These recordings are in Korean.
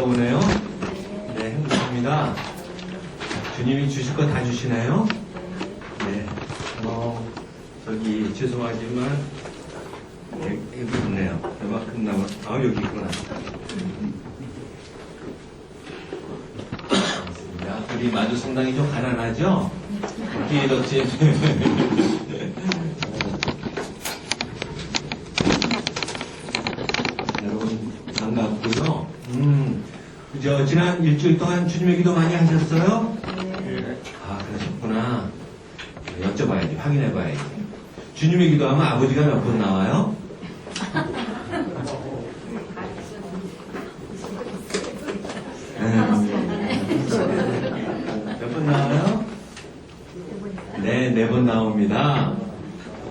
오네요. 네, 행복합니다. 주님이 주실 거 다 주시나요? 네. 저기, 죄송하지만, 여기 있네요. 이만큼 남았, 여기 있구나. 고맙습니다. 우리 마주 상당히 좀 가난하죠? 뒤에 덕지. 여러분, 반갑고요. 지난 일주일 동안 주님의 기도 많이 하셨어요? 네. 그러셨구나. 여쭤봐야지, 확인해봐야지. 주님의 기도하면 아버지가 몇 번 나와요? 몇 번 나와요? 네, 4번 나옵니다.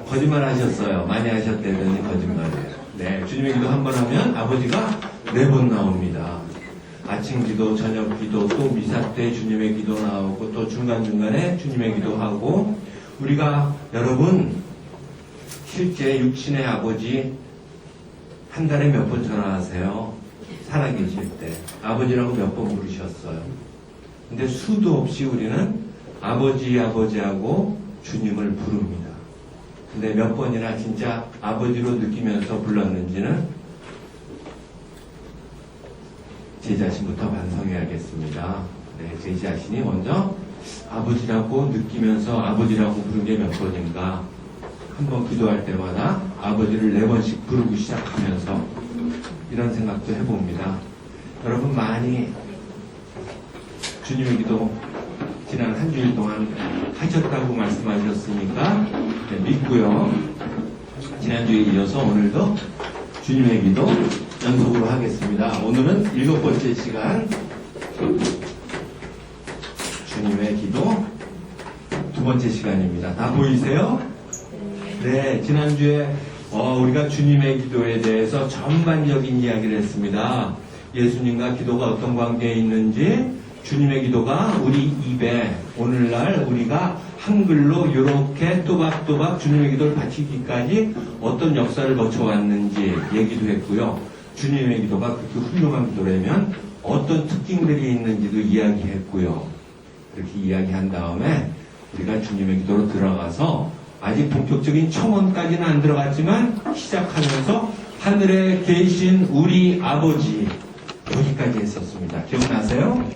거짓말 하셨어요. 많이 하셨다더니 거짓말이에요. 네, 주님의 기도 한 번 하면 아버지가 4번 나옵니다. 아침 기도, 저녁 기도, 또 미사 때 주님의 기도 나오고, 또 중간중간에 주님의 기도하고, 우리가 여러분 실제 육신의 아버지 한 달에 몇 번 전화하세요? 살아계실 때 아버지라고 몇 번 부르셨어요? 근데 수도 없이 우리는 아버지하고 주님을 부릅니다. 근데 몇 번이나 진짜 아버지로 느끼면서 불렀는지는 제 자신부터 반성해야겠습니다. 네, 제 자신이 먼저 아버지라고 느끼면서 아버지라고 부른 게 몇 번인가. 한 번 기도할 때마다 아버지를 4번씩 부르고 시작하면서 이런 생각도 해봅니다. 여러분 많이 주님의 기도 지난 한 주일 동안 하셨다고 말씀하셨으니까 네, 믿고요. 지난주에 이어서 오늘도 주님의 기도 연속으로 하겠습니다. 오늘은 7번째 시간 주님의 기도 2번째 시간입니다. 다 보이세요? 네, 지난주에 우리가 주님의 기도에 대해서 전반적인 이야기를 했습니다. 예수님과 기도가 어떤 관계에 있는지, 주님의 기도가 우리 입에 오늘날 우리가 한글로 이렇게 또박또박 주님의 기도를 바치기까지 어떤 역사를 거쳐왔는지 얘기도 했고요. 주님의 기도가 그렇게 훌륭한 기도라면 어떤 특징들이 있는지도 이야기했고요. 그렇게 이야기한 다음에 우리가 주님의 기도로 들어가서 아직 본격적인 청원까지는 안 들어갔지만 시작하면서 하늘에 계신 우리 아버지 여기까지 했었습니다. 기억나세요?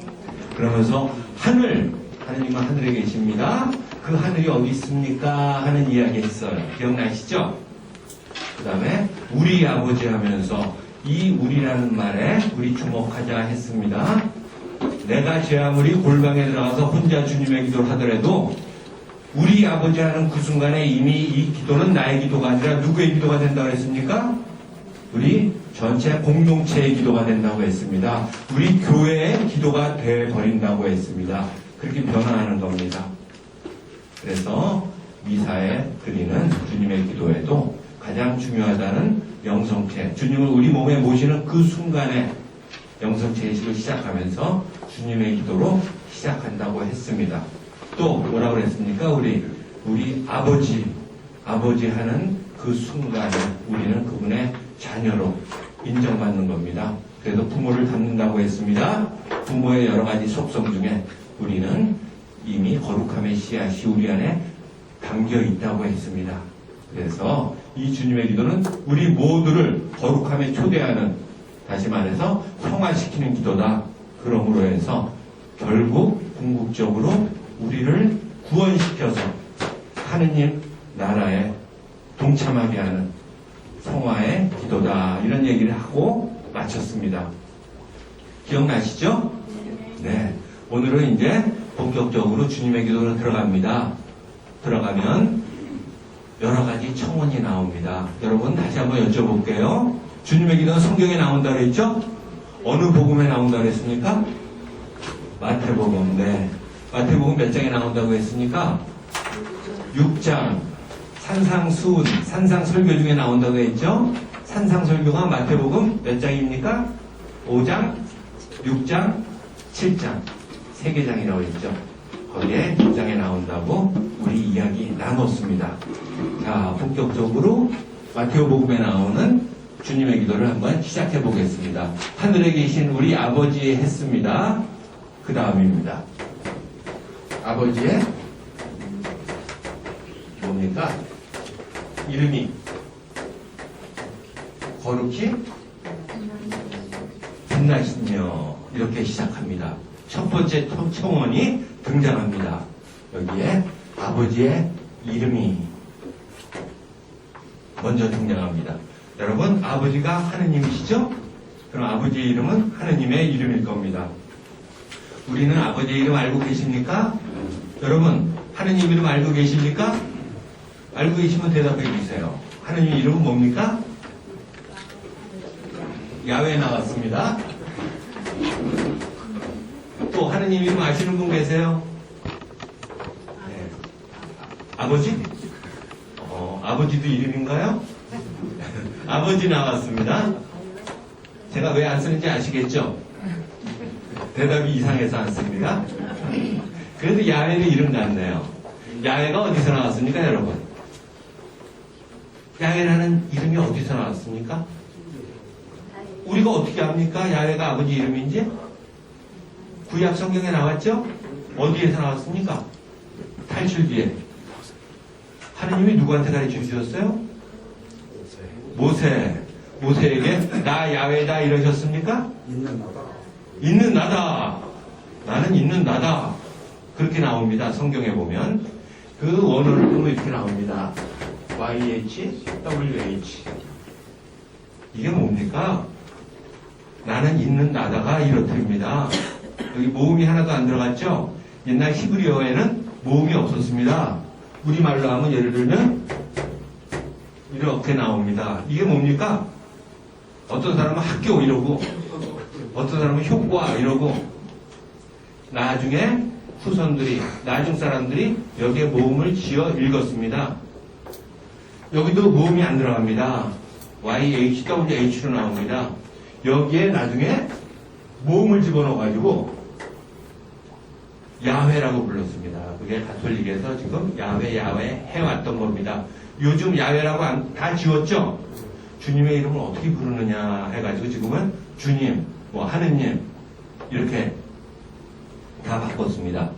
그러면서 하느님은 하늘에 계십니다. 그 하늘이 어디 있습니까? 하는 이야기 했어요. 기억나시죠? 그 다음에 우리 아버지 하면서 이 우리라는 말에 우리 주목하자 했습니다. 내가 제 아무리 골방에 들어가서 혼자 주님의 기도를 하더라도 우리 아버지 하는 그 순간에 이미 이 기도는 나의 기도가 아니라 누구의 기도가 된다고 했습니까? 우리 전체 공동체의 기도가 된다고 했습니다. 우리 교회의 기도가 되어버린다고 했습니다. 그렇게 변화하는 겁니다. 그래서 미사에 드리는 주님의 기도에도 가장 중요하다는 영성체, 주님을 우리 몸에 모시는 그 순간에 영성체의식을 시작하면서 주님의 기도로 시작한다고 했습니다. 또 뭐라고 그랬습니까? 우리 아버지 하는 그 순간에 우리는 그분의 자녀로 인정받는 겁니다. 그래서 부모를 닮는다고 했습니다. 부모의 여러 가지 속성 중에 우리는 이미 거룩함의 씨앗이 우리 안에 담겨 있다고 했습니다. 그래서 이 주님의 기도는 우리 모두를 거룩함에 초대하는, 다시 말해서 성화시키는 기도다. 그러므로 해서 결국 궁극적으로 우리를 구원시켜서 하느님 나라에 동참하게 하는 성화의 기도다. 이런 얘기를 하고 마쳤습니다. 기억나시죠? 네. 오늘은 이제 본격적으로 주님의 기도로 들어갑니다. 들어가면 여러 가지 청원이 나옵니다. 여러분 다시 한번 여쭤볼게요. 주님의 기도는 성경에 나온다고 했죠? 어느 복음에 나온다고 했습니까? 마태복음. 네. 마태복음 몇 장에 나온다고 했습니까? 6장. 산상설교 중에 나온다고 했죠? 산상설교가 마태복음 몇 장입니까? 5장, 6장, 7장. 3개 장이라고 했죠? 거기에 6장에 나온다고 우리 이야기 나눴습니다. 자, 본격적으로 마태복음에 나오는 주님의 기도를 한번 시작해 보겠습니다. 하늘에 계신 우리 아버지 했습니다. 그 다음입니다. 아버지의 뭡니까? 이름이 거룩히 빛나시며 이렇게 시작합니다. 첫 번째 청원이 등장합니다. 여기에 아버지의 이름이 먼저 등장합니다. 여러분, 아버지가 하느님이시죠? 그럼 아버지의 이름은 하느님의 이름일 겁니다. 우리는 아버지의 이름 알고 계십니까? 여러분, 하느님 이름 알고 계십니까? 알고 계시면 대답해 주세요. 하느님 이름은 뭡니까? 야훼 나왔습니다. 또 하느님 이름 아시는 분 계세요? 네. 아버지? 아버지도 이름인가요? 아버지 나왔습니다. 제가 왜 안 쓰는지 아시겠죠? 대답이 이상해서 안 씁니다. 그래도 야훼는 이름 같네요. 야훼가 어디서 나왔습니까, 여러분? 야훼라는 이름이 어디서 나왔습니까? 우리가 어떻게 압니까? 야훼가 아버지 이름인지? 구약 성경에 나왔죠? 어디에서 나왔습니까? 탈출기에. 하느님이 누구한테 가르쳐 주셨어요? 모세에게 나 야훼다 이러셨습니까? 있는 나다. 나는 있는 나다. 그렇게 나옵니다. 성경에 보면. 그 원어를 보면 이렇게 나옵니다. YH, WH. 이게 뭡니까? 나는 있는 나다가 이렇답니다. 여기 모음이 하나도 안 들어갔죠? 옛날 히브리어에는 모음이 없었습니다. 우리말로 하면 예를 들면 이렇게 나옵니다. 이게 뭡니까? 어떤 사람은 학교 이러고 어떤 사람은 효과 이러고 나중에 후손들이 나중 사람들이 여기에 모음을 지어 읽었습니다. 여기도 모음이 안 들어갑니다. YHWH로 나옵니다. 여기에 나중에 모음을 집어넣어가지고 야훼라고 불렀습니다. 그게 가톨릭에서 지금 야훼 해왔던 겁니다. 요즘 야훼라고 다 지웠죠? 주님의 이름을 어떻게 부르느냐 해가지고 지금은 주님, 하느님 이렇게 다 바꿨습니다.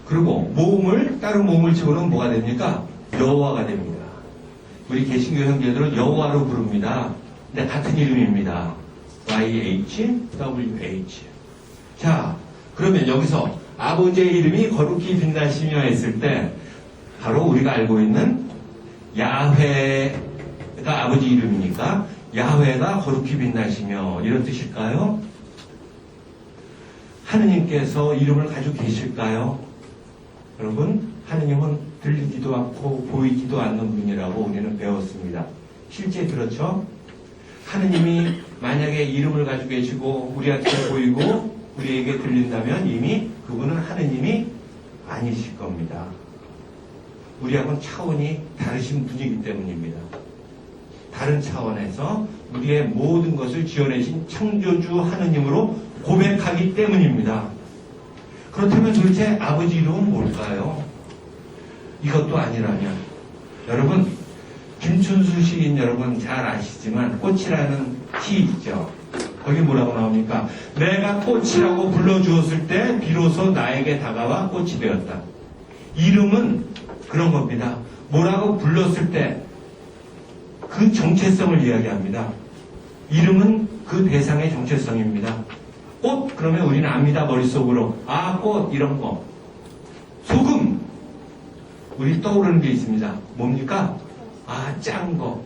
그리고 다른 모음을 집어넣으면 뭐가 됩니까? 여호와가 됩니다. 우리 개신교 형제들은 여호와로 부릅니다. 근데 같은 이름입니다. YHWH. 자, 그러면 여기서 아버지의 이름이 거룩히 빛나시며 했을 때 바로 우리가 알고 있는 야훼가 아버지 이름이니까 야훼가 거룩히 빛나시며 이런 뜻일까요? 하느님께서 이름을 가지고 계실까요? 여러분, 하느님은 들리지도 않고 보이지도 않는 분이라고 우리는 배웠습니다. 실제 그렇죠? 하느님이 만약에 이름을 가지고 계시고 우리한테 보이고 우리에게 들린다면 이미 그분은 하느님이 아니실 겁니다. 우리하고는 차원이 다르신 분이기 때문입니다. 다른 차원에서 우리의 모든 것을 지어내신 창조주 하느님으로 고백하기 때문입니다. 그렇다면 도대체 아버지 이름은 뭘까요? 이것도 아니라면 여러분, 김춘수 시인 여러분 잘 아시지만 꽃이라는 시 있죠. 거기 뭐라고 나옵니까? 내가 꽃이라고 불러주었을 때 비로소 나에게 다가와 꽃이 되었다. 이름은 그런 겁니다. 뭐라고 불렀을 때 그 정체성을 이야기합니다. 이름은 그 대상의 정체성입니다. 꽃 그러면 우리는 압니다. 머릿속으로. 꽃 이런 거. 소금 우리 떠오르는 게 있습니다. 뭡니까? 짠 거.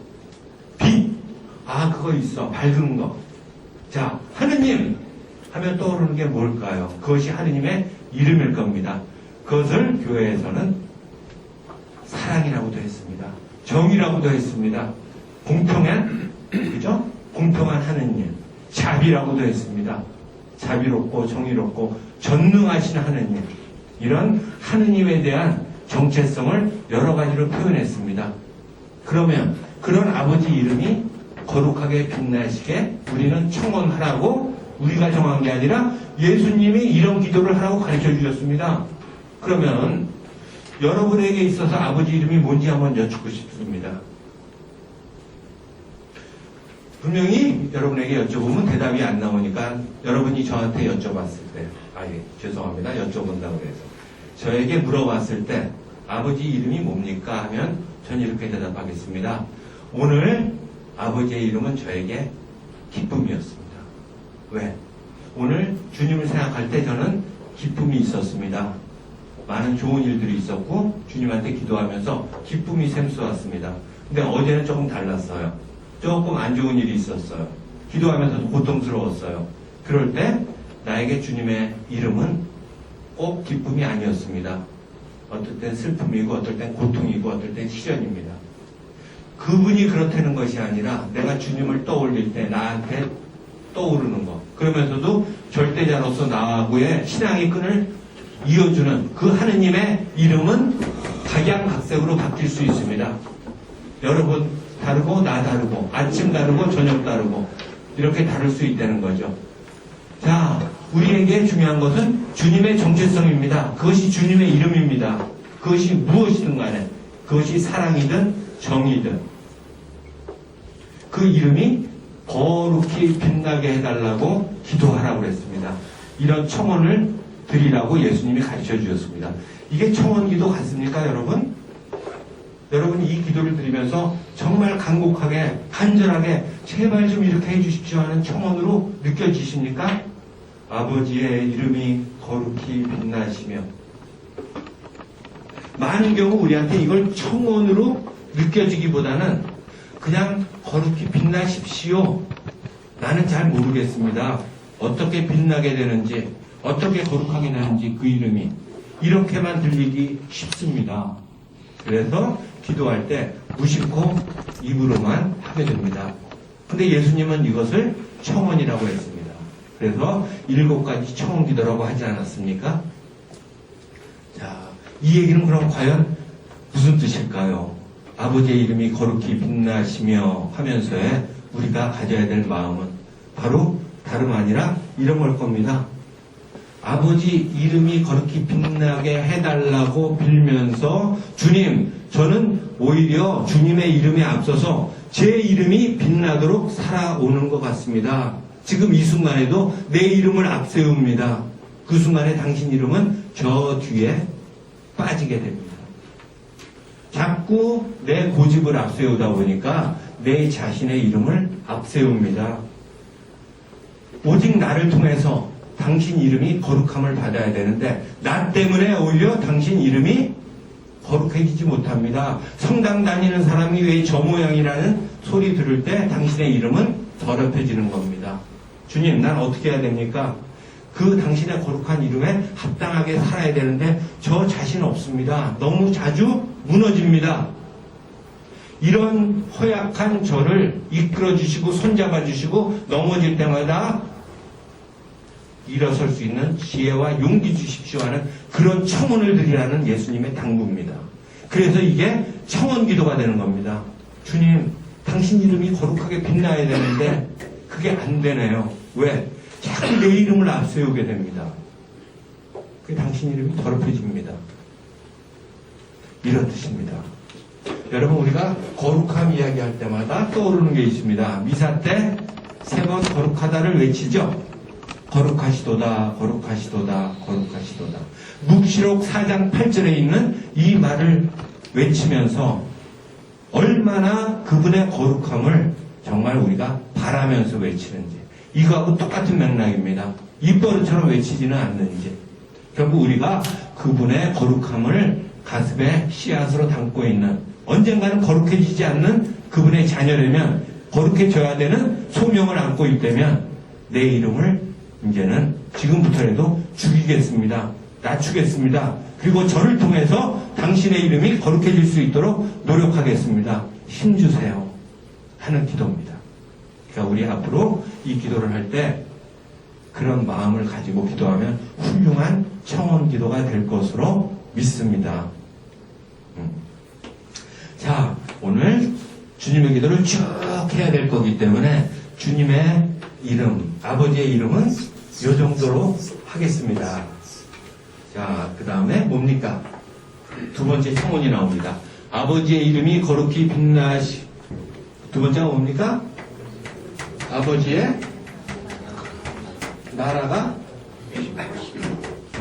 빛. 그거 있어. 밝은 거. 자, 하느님 하면 떠오르는 게 뭘까요? 그것이 하느님의 이름일 겁니다. 그것을 교회에서는 사랑이라고도 했습니다. 정의라고도 했습니다. 공평한, 그죠? 공평한 하느님. 자비라고도 했습니다. 자비롭고 정의롭고 전능하신 하느님. 이런 하느님에 대한 정체성을 여러 가지로 표현했습니다. 그러면 그런 아버지 이름이 거룩하게 빛나시게 우리는 청원하라고 우리가 정한 게 아니라 예수님이 이런 기도를 하라고 가르쳐 주셨습니다. 그러면 여러분에게 있어서 아버지 이름이 뭔지 한번 여쭙고 싶습니다. 분명히 여러분에게 여쭤보면 대답이 안 나오니까 여러분이 저한테 여쭤봤을 때, 죄송합니다. 여쭤본다고 해서. 저에게 물어봤을 때, 아버지 이름이 뭡니까? 하면 전 이렇게 대답하겠습니다. 오늘 아버지의 이름은 저에게 기쁨이었습니다. 왜? 오늘 주님을 생각할 때 저는 기쁨이 있었습니다. 많은 좋은 일들이 있었고 주님한테 기도하면서 기쁨이 샘솟았습니다. 근데 어제는 조금 달랐어요. 조금 안 좋은 일이 있었어요. 기도하면서도 고통스러웠어요. 그럴 때 나에게 주님의 이름은 꼭 기쁨이 아니었습니다. 어떨 땐 슬픔이고 어떨 땐 고통이고 어떨 땐 시련입니다. 그분이 그렇다는 것이 아니라 내가 주님을 떠올릴 때 나한테 떠오르는 것. 그러면서도 절대자로서 나하고의 신앙의 끈을 이어주는 그 하느님의 이름은 각양각색으로 바뀔 수 있습니다. 여러분 다르고 나 다르고 아침 다르고 저녁 다르고 이렇게 다를 수 있다는 거죠. 자, 우리에게 중요한 것은 주님의 정체성입니다. 그것이 주님의 이름입니다. 그것이 무엇이든 간에 그것이 사랑이든 정이든 그 이름이 거룩히 빛나게 해달라고 기도하라고 그랬습니다. 이런 청원을 드리라고 예수님이 가르쳐 주셨습니다. 이게 청원 기도 같습니까, 여러분? 여러분이 이 기도를 드리면서 정말 간곡하게, 간절하게 제발 좀 이렇게 해주십시오 하는 청원으로 느껴지십니까? 아버지의 이름이 거룩히 빛나시며 많은 경우 우리한테 이걸 청원으로 느껴지기보다는 그냥 거룩히 빛나십시오. 나는 잘 모르겠습니다. 어떻게 빛나게 되는지, 어떻게 거룩하게 되는지 그 이름이 이렇게만 들리기 쉽습니다. 그래서 기도할 때 무심코 입으로만 하게 됩니다. 근데 예수님은 이것을 청원이라고 했습니다. 그래서 7가지 청원 기도라고 하지 않았습니까? 자, 이 얘기는 그럼 과연 무슨 뜻일까요? 아버지의 이름이 거룩히 빛나시며 하면서의 우리가 가져야 될 마음은 바로 다름 아니라 이런 걸 겁니다. 아버지 이름이 거룩히 빛나게 해달라고 빌면서 주님, 저는 오히려 주님의 이름에 앞서서 제 이름이 빛나도록 살아오는 것 같습니다. 지금 이 순간에도 내 이름을 앞세웁니다. 그 순간에 당신 이름은 저 뒤에 빠지게 됩니다. 자꾸 내 고집을 앞세우다 보니까 내 자신의 이름을 앞세웁니다. 오직 나를 통해서 당신 이름이 거룩함을 받아야 되는데 나 때문에 오히려 당신 이름이 거룩해지지 못합니다. 성당 다니는 사람이 왜 저 모양이라는 소리 들을 때 당신의 이름은 더럽혀지는 겁니다. 주님, 난 어떻게 해야 됩니까? 그 당신의 거룩한 이름에 합당하게 살아야 되는데 저 자신 없습니다. 너무 자주 무너집니다. 이런 허약한 저를 이끌어 주시고 손잡아 주시고 넘어질 때마다 일어설 수 있는 지혜와 용기 주십시오 하는 그런 청원을 드리라는 예수님의 당부입니다. 그래서 이게 청원 기도가 되는 겁니다. 주님, 당신 이름이 거룩하게 빛나야 되는데 그게 안 되네요. 왜? 자꾸 내 이름을 앞세우게 됩니다. 그 당신 이름이 더럽혀집니다. 이런 뜻입니다. 여러분, 우리가 거룩함 이야기할 때마다 떠오르는 게 있습니다. 미사 때 3번 거룩하다를 외치죠. 거룩하시도다, 거룩하시도다, 거룩하시도다. 묵시록 4장 8절에 있는 이 말을 외치면서 얼마나 그분의 거룩함을 정말 우리가 바라면서 외치는지, 이거하고 똑같은 맥락입니다. 입버릇처럼 외치지는 않는지, 결국 우리가 그분의 거룩함을 가슴에 씨앗으로 담고 있는, 언젠가는 거룩해지지 않는 그분의 자녀라면, 거룩해져야 되는 소명을 안고 있다면 내 이름을 이제는 지금부터라도 죽이겠습니다. 낮추겠습니다. 그리고 저를 통해서 당신의 이름이 거룩해질 수 있도록 노력하겠습니다. 힘주세요 하는 기도입니다. 그러니까 우리 앞으로 이 기도를 할 때 그런 마음을 가지고 기도하면 훌륭한 청원 기도가 될 것으로 믿습니다. 자, 오늘 주님의 기도를 쭉 해야 될 거기 때문에 주님의 이름, 아버지의 이름은 이 정도로 하겠습니다. 자, 그 다음에 뭡니까? 두 번째 청원이 나옵니다. 아버지의 이름이 거룩히 빛나시. 두 번째가 뭡니까? 아버지의 나라가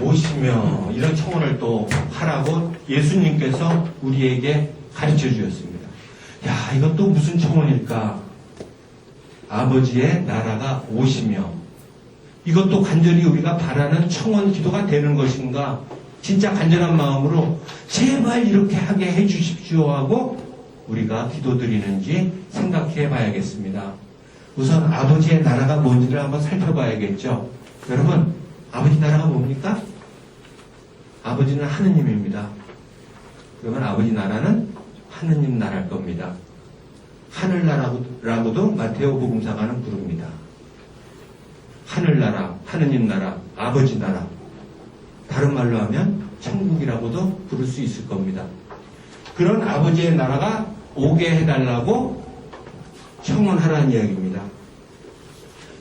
오시며 이런 청원을 또 하라고 예수님께서 우리에게 가르쳐 주셨습니다. 야, 이것도 무슨 청원일까? 아버지의 나라가 오시며 이것도 간절히 우리가 바라는 청원 기도가 되는 것인가? 진짜 간절한 마음으로 제발 이렇게 하게 해 주십시오 하고 우리가 기도드리는지 생각해 봐야겠습니다. 우선 아버지의 나라가 뭔지를 한번 살펴봐야겠죠. 여러분, 아버지 나라가 뭡니까? 아버지는 하느님입니다. 그러면 아버지 나라는 하느님 나라일 겁니다. 하늘나라라고도 마테오 복음사가는 부릅니다. 하늘나라, 하느님 나라, 아버지 나라. 다른 말로 하면 천국이라고도 부를 수 있을 겁니다. 그런 아버지의 나라가 오게 해달라고 청원하라는 이야기입니다.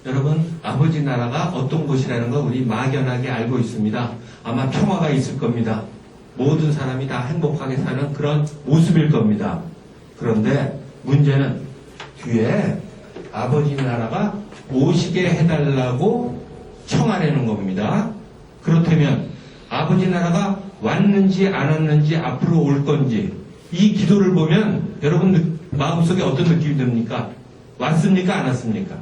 여러분, 아버지 나라가 어떤 곳이라는 거 우리 막연하게 알고 있습니다. 아마 평화가 있을 겁니다. 모든 사람이 다 행복하게 사는 그런 모습일 겁니다. 그런데 문제는 뒤에 아버지 나라가 오시게 해달라고 청하라는 겁니다. 그렇다면 아버지 나라가 왔는지 안 왔는지 앞으로 올 건지 이 기도를 보면 여러분 마음속에 어떤 느낌이 듭니까? 왔습니까? 안 왔습니까?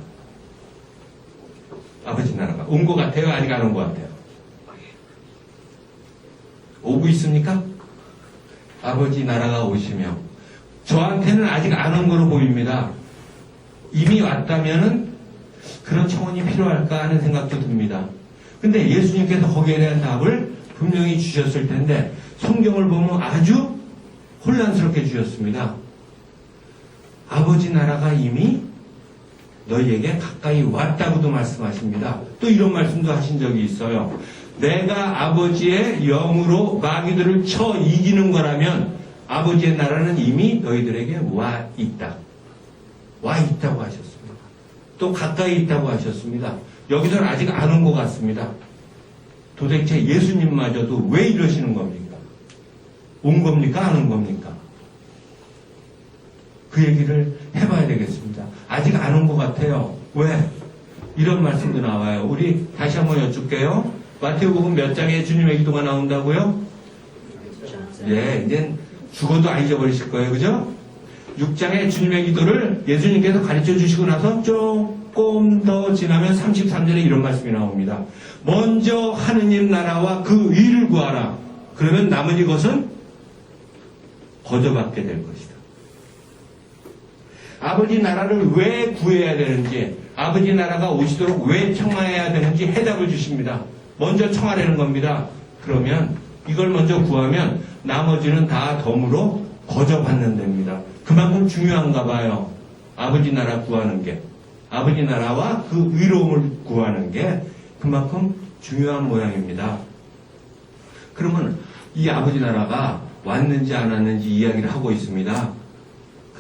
아버지 나라가 온 것 같아요? 아직 안 온 것 같아요? 오고 있습니까? 아버지 나라가 오시며 저한테는 아직 안 온 거로 보입니다. 이미 왔다면은 그런 청원이 필요할까 하는 생각도 듭니다. 근데 예수님께서 거기에 대한 답을 분명히 주셨을 텐데 성경을 보면 아주 혼란스럽게 주셨습니다. 아버지 나라가 이미 너희에게 가까이 왔다고도 말씀하십니다. 또 이런 말씀도 하신 적이 있어요. 내가 아버지의 영으로 마귀들을 쳐 이기는 거라면 아버지의 나라는 이미 너희들에게 와 있다. 와 있다고 하셨습니다. 또 가까이 있다고 하셨습니다. 여기서는 아직 안 온 것 같습니다. 도대체 예수님마저도 왜 이러시는 겁니까? 온 겁니까? 안 온 겁니까? 그 얘기를 해봐야 되겠습니다. 아직 안 온 것 같아요. 왜? 이런 말씀도 나와요. 우리 다시 한번 여쭙게요. 마태복음 몇 장에 주님의 기도가 나온다고요? 예, 이제 죽어도 안 잊어버리실 거예요. 그죠? 6장의 주님의 기도를 예수님께서 가르쳐 주시고 나서 조금 더 지나면 33절에 이런 말씀이 나옵니다. 먼저 하느님 나라와 그 의를 구하라. 그러면 나머지 것은 거저받게 될 것이다. 아버지 나라를 왜 구해야 되는지, 아버지 나라가 오시도록 왜 청하해야 되는지 해답을 주십니다. 먼저 청하라는 겁니다. 그러면 이걸 먼저 구하면 나머지는 다 덤으로 거저받는 됩니다. 그만큼 중요한가 봐요. 아버지 나라 구하는 게. 아버지 나라와 그 의로움을 구하는 게 그만큼 중요한 모양입니다. 그러면 이 아버지 나라가 왔는지 안 왔는지 이야기를 하고 있습니다.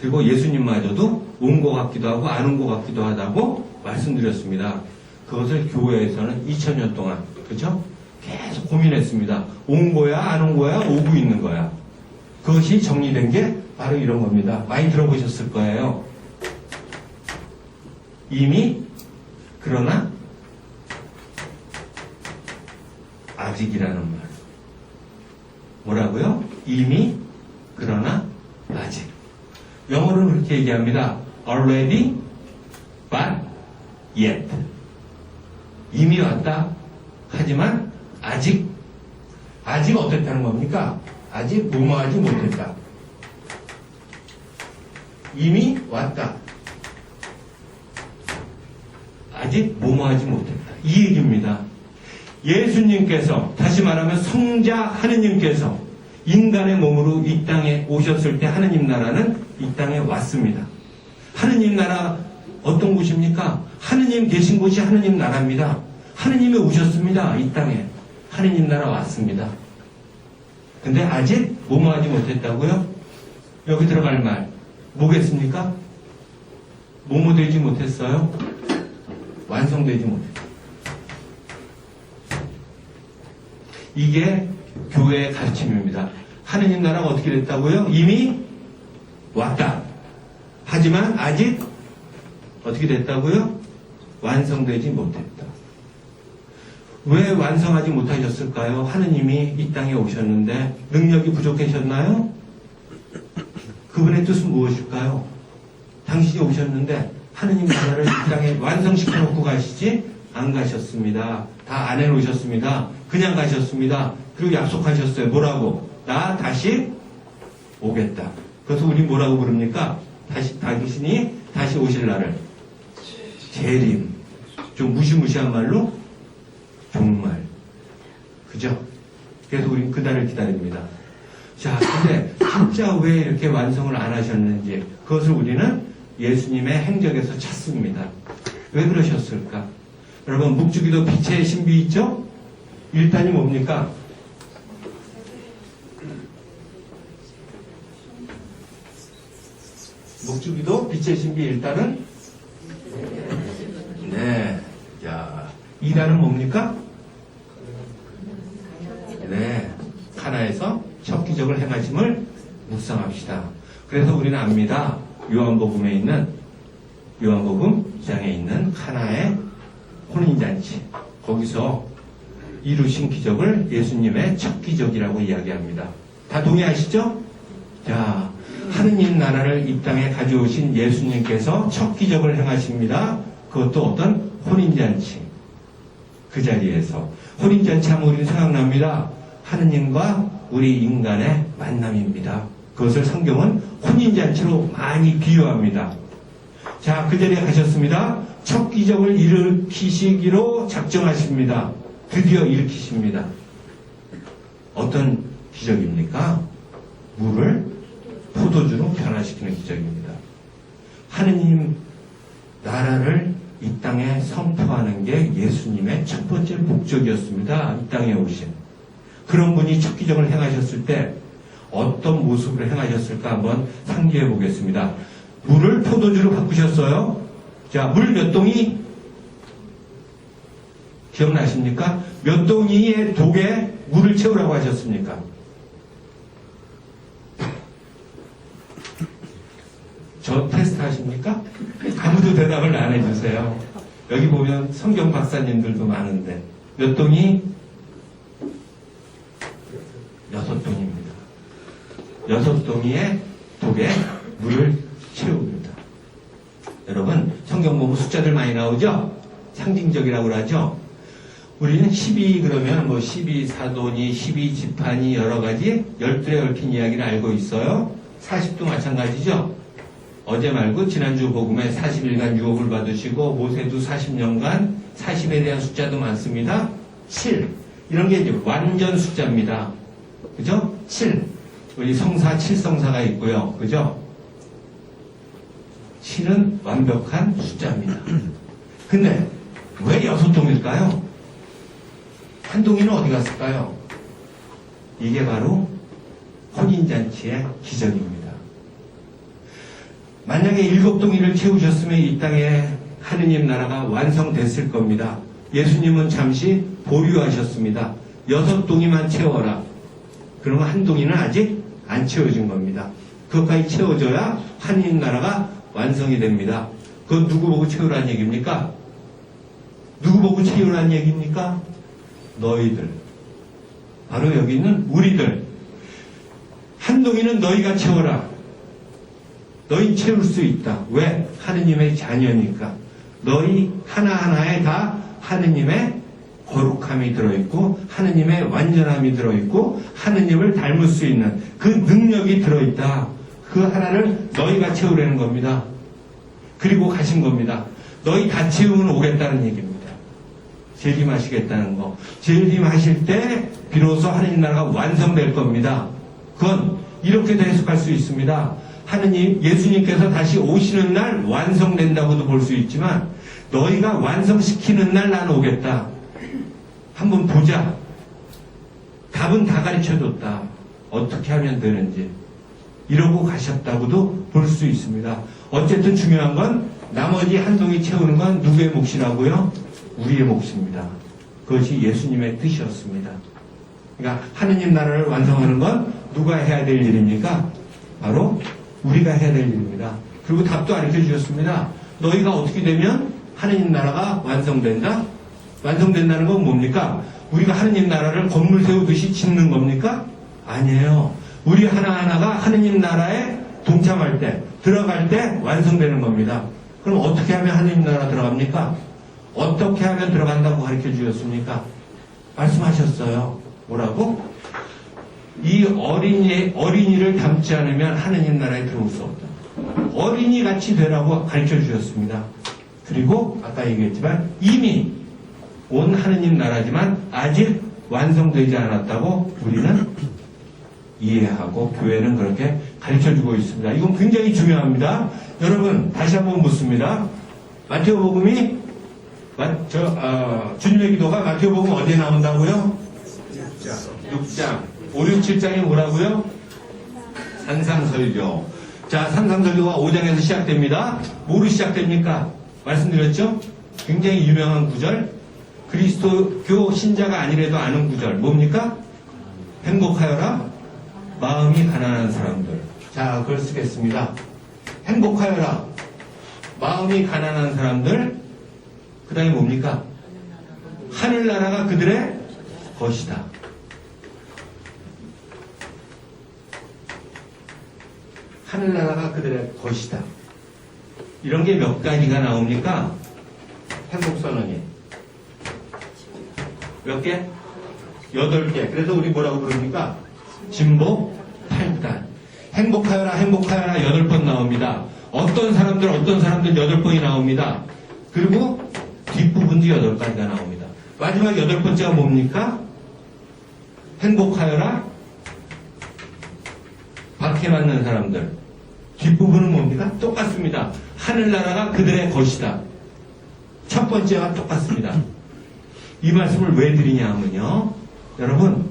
그리고 예수님마저도 온 것 같기도 하고 안 온 것 같기도 하다고 말씀드렸습니다. 그것을 교회에서는 2000년 동안 그렇죠? 계속 고민했습니다. 온 거야? 안 온 거야? 오고 있는 거야? 그것이 정리된 게 바로 이런 겁니다. 많이 들어보셨을 거예요. 이미 그러나 아직이라는 말. 뭐라고요? 이미 그러나 아직. 영어로는 그렇게 얘기합니다. Already, but yet. 이미 왔다. 하지만 아직. 아직 어땠다는 겁니까? 아직 뭐뭐하지 못했다. 이미 왔다. 아직 뭐뭐하지 못했다. 이 얘기입니다. 예수님께서, 다시 말하면 성자 하느님께서 인간의 몸으로 이 땅에 오셨을 때 하느님 나라는 이 땅에 왔습니다. 하느님 나라 어떤 곳입니까? 하느님 계신 곳이 하느님 나라입니다. 하느님이 오셨습니다. 이 땅에. 하느님 나라 왔습니다. 근데 아직 뭐뭐하지 못했다고요? 여기 들어갈 말 뭐겠습니까? 뭐뭐 되지 못했어요? 완성되지 못했다. 이게 교회의 가르침입니다. 하느님 나라가 어떻게 됐다고요? 이미 왔다. 하지만 아직 어떻게 됐다고요? 완성되지 못했다. 왜 완성하지 못하셨을까요? 하느님이 이 땅에 오셨는데 능력이 부족하셨나요? 그분의 뜻은 무엇일까요? 당신이 오셨는데 하느님 나라를 이 땅에 완성시켜 놓고 가시지 안 가셨습니다. 다 안 해놓으셨습니다. 그냥 가셨습니다. 그리고 약속하셨어요. 뭐라고? 나 다시 오겠다. 그래서 우리 뭐라고 부릅니까? 당신이 다시 오실 날을 재림. 좀 무시무시한 말로 종말. 그죠? 그래서 우린 그날을 기다립니다. 자, 근데 진짜 왜 이렇게 완성을 안 하셨는지 그것을 우리는 예수님의 행적에서 찾습니다. 왜 그러셨을까? 여러분, 묵주기도 빛의 신비 있죠? 1단이 뭡니까? 묵주기도 빛의 신비 1단은? 네. 자, 2단은 뭡니까? 네. 가나에서 첫 기적을 행하심을 묵상합시다. 그래서 우리는 압니다. 요한복음 2장에 있는 카나의 혼인잔치. 거기서 이루신 기적을 예수님의 첫 기적이라고 이야기합니다. 다 동의하시죠? 자, 하느님 나라를 이 땅에 가져오신 예수님께서 첫 기적을 행하십니다. 그것도 어떤 혼인잔치. 그 자리에서. 혼인잔치 하면 우리는 생각납니다. 하느님과 우리 인간의 만남입니다. 그것을 성경은 혼인잔치로 많이 비유합니다. 자, 그 자리에 가셨습니다. 첫 기적을 일으키시기로 작정하십니다. 드디어 일으키십니다. 어떤 기적입니까? 물을 포도주로 변화시키는 기적입니다. 하느님 나라를 이 땅에 선포하는 게 예수님의 첫 번째 목적이었습니다. 이 땅에 오신. 그런 분이 첫 기적을 행하셨을 때 어떤 모습으로 행하셨을까 한번 상기해 보겠습니다. 물을 포도주로 바꾸셨어요. 자, 물 몇 동이 기억나십니까? 몇 동이의 독에 물을 채우라고 하셨습니까? 저 테스트 하십니까? 아무도 대답을 안 해주세요. 여기 보면 성경 박사님들도 많은데 몇 동이? 6동입니다. 6동이의 독에 물을 채웁니다. 여러분, 성경 보면 숫자들 많이 나오죠? 상징적이라고 하죠? 우리는 12 그러면 뭐 12사도니 12지파니 여러 가지 열두에 얽힌 이야기를 알고 있어요. 40도 마찬가지죠? 어제 말고 지난주 복음에 40일간 유업을 받으시고 모세도 40년간 40에 대한 숫자도 많습니다. 7. 이런 게 이제 완전 숫자입니다. 그죠? 7. 우리 성사 7성사가 있고요. 그죠? 7은 완벽한 숫자입니다. 근데 왜 6동일까요? 한 동이는 어디 갔을까요? 이게 바로 혼인잔치의 기적입니다. 만약에 7동이를 채우셨으면 이 땅에 하느님 나라가 완성됐을 겁니다. 예수님은 잠시 보류하셨습니다. 6동이만 채워라. 그러면 한 동이는 아직 안 채워진 겁니다. 그것까지 채워져야 하느님 나라가 완성이 됩니다. 그건 누구 보고 채우라는 얘기입니까? 누구 보고 채우라는 얘기입니까? 너희들. 바로 여기 있는 우리들. 한 동이는 너희가 채워라. 너희 채울 수 있다. 왜? 하느님의 자녀니까. 너희 하나하나에 다 하느님의 거룩함이 들어있고 하느님의 완전함이 들어있고 하느님을 닮을 수 있는 그 능력이 들어있다. 그 하나를 너희가 채우려는 겁니다. 그리고 가신 겁니다. 너희 다 채우면 오겠다는 얘기입니다. 재림하시겠다는 거. 재림하실 때 비로소 하느님 나라가 완성될 겁니다. 그건 이렇게도 해석할 수 있습니다. 하느님, 예수님께서 다시 오시는 날 완성된다고도 볼 수 있지만 너희가 완성시키는 날 나는 오겠다. 한번 보자. 답은 다 가르쳐줬다. 어떻게 하면 되는지. 이러고 가셨다고도 볼 수 있습니다. 어쨌든 중요한 건 나머지 한 동이 채우는 건 누구의 몫이라고요? 우리의 몫입니다. 그것이 예수님의 뜻이었습니다. 그러니까 하느님 나라를 완성하는 건 누가 해야 될 일입니까? 바로 우리가 해야 될 일입니다. 그리고 답도 가르쳐 주셨습니다. 너희가 어떻게 되면 하느님 나라가 완성된다? 완성된다는 건 뭡니까? 우리가 하느님 나라를 건물 세우듯이 짓는 겁니까? 아니에요. 우리 하나하나가 하느님 나라에 동참할 때, 들어갈 때 완성되는 겁니다. 그럼 어떻게 하면 하느님 나라 들어갑니까? 어떻게 하면 들어간다고 가르쳐 주셨습니까? 말씀하셨어요. 뭐라고? 이 어린이를 닮지 않으면 하느님 나라에 들어올 수 없다. 어린이 같이 되라고 가르쳐 주셨습니다. 그리고 아까 얘기했지만 이미 온 하느님 나라지만 아직 완성되지 않았다고 우리는 이해하고 교회는 그렇게 가르쳐주고 있습니다. 이건 굉장히 중요합니다. 여러분 다시 한번 묻습니다. 마태복음이 주님의 기도가 마태복음 어디에 나온다고요? 6장 5, 6, 7장이 뭐라고요? 산상설교. 자, 산상설교가 5장에서 시작됩니다. 뭐로 시작됩니까? 말씀드렸죠? 굉장히 유명한 구절. 그리스도교 신자가 아니래도 아는 구절. 뭡니까? 행복하여라 마음이 가난한 사람들. 자, 그걸 쓰겠습니다. 행복하여라 마음이 가난한 사람들. 그 다음에 뭡니까? 하늘나라가 그들의 것이다. 하늘나라가 그들의 것이다. 이런 게 몇 가지가 나옵니까? 행복선언이. 몇 개? 8개. 그래서 우리 뭐라고 부릅니까? 진보 8단. 행복하여라, 행복하여라 8번 나옵니다. 어떤 사람들 8번이 나옵니다. 그리고 뒷부분도 8가지가 나옵니다. 마지막 8번째가 뭡니까? 행복하여라, 박해받는 사람들. 뒷부분은 뭡니까? 똑같습니다. 하늘나라가 그들의 것이다. 첫 번째와 똑같습니다. 이 말씀을 왜 드리냐 하면요. 여러분,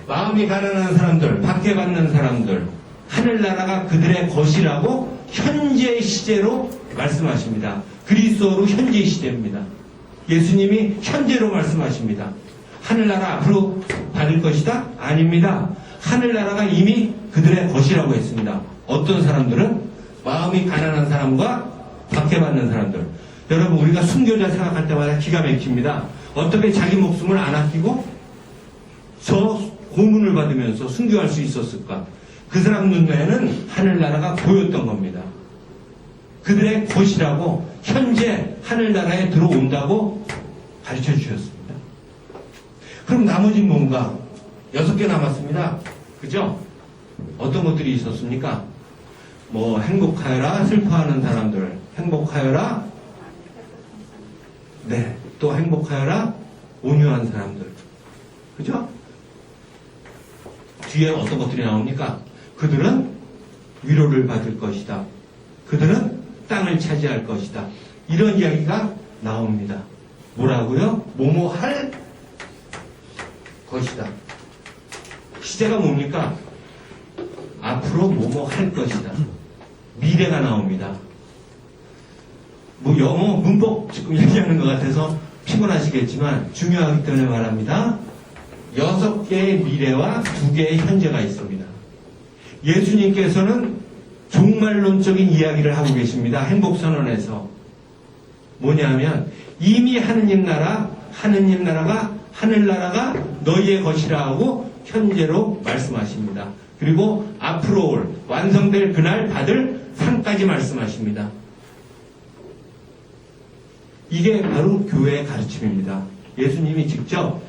마음이 가난한 사람들, 박해받는 사람들, 하늘나라가 그들의 것이라고 현재 시제로 말씀하십니다. 그리스도로 현재 시제입니다. 예수님이 현재로 말씀하십니다. 하늘나라 앞으로 받을 것이다? 아닙니다. 하늘나라가 이미 그들의 것이라고 했습니다. 어떤 사람들은? 마음이 가난한 사람과 박해받는 사람들. 여러분, 우리가 순교자 생각할 때마다 기가 막힙니다. 어떻게 자기 목숨을 안 아끼고 저 고문을 받으면서 순교할 수 있었을까? 그 사람 눈에는 하늘나라가 보였던 겁니다. 그들의 것이라고 현재 하늘나라에 들어온다고 가르쳐 주셨습니다. 그럼 나머지는 뭔가? 6개 남았습니다. 그죠? 어떤 것들이 있었습니까? 뭐 행복하여라 슬퍼하는 사람들, 행복하여라 네, 또 행복하여라 온유한 사람들. 그죠? 뒤에 어떤 것들이 나옵니까? 그들은 위로를 받을 것이다. 그들은 땅을 차지할 것이다. 이런 이야기가 나옵니다. 뭐라고요? 뭐뭐 할 것이다. 시제가 뭡니까? 앞으로 뭐뭐 할 것이다. 미래가 나옵니다. 뭐 영어 문법 지금 얘기하는 것 같아서 피곤하시겠지만 중요하기 때문에 말합니다. 6개의 미래와 2개의 현재가 있습니다. 예수님께서는 종말론적인 이야기를 하고 계십니다. 행복선언에서. 뭐냐면 이미 하느님 나라가 하늘나라가 너희의 것이라 하고 현재로 말씀하십니다. 그리고 앞으로 올 완성될 그날 받을 상까지 말씀하십니다. 이게 바로 교회의 가르침입니다. 예수님이 직접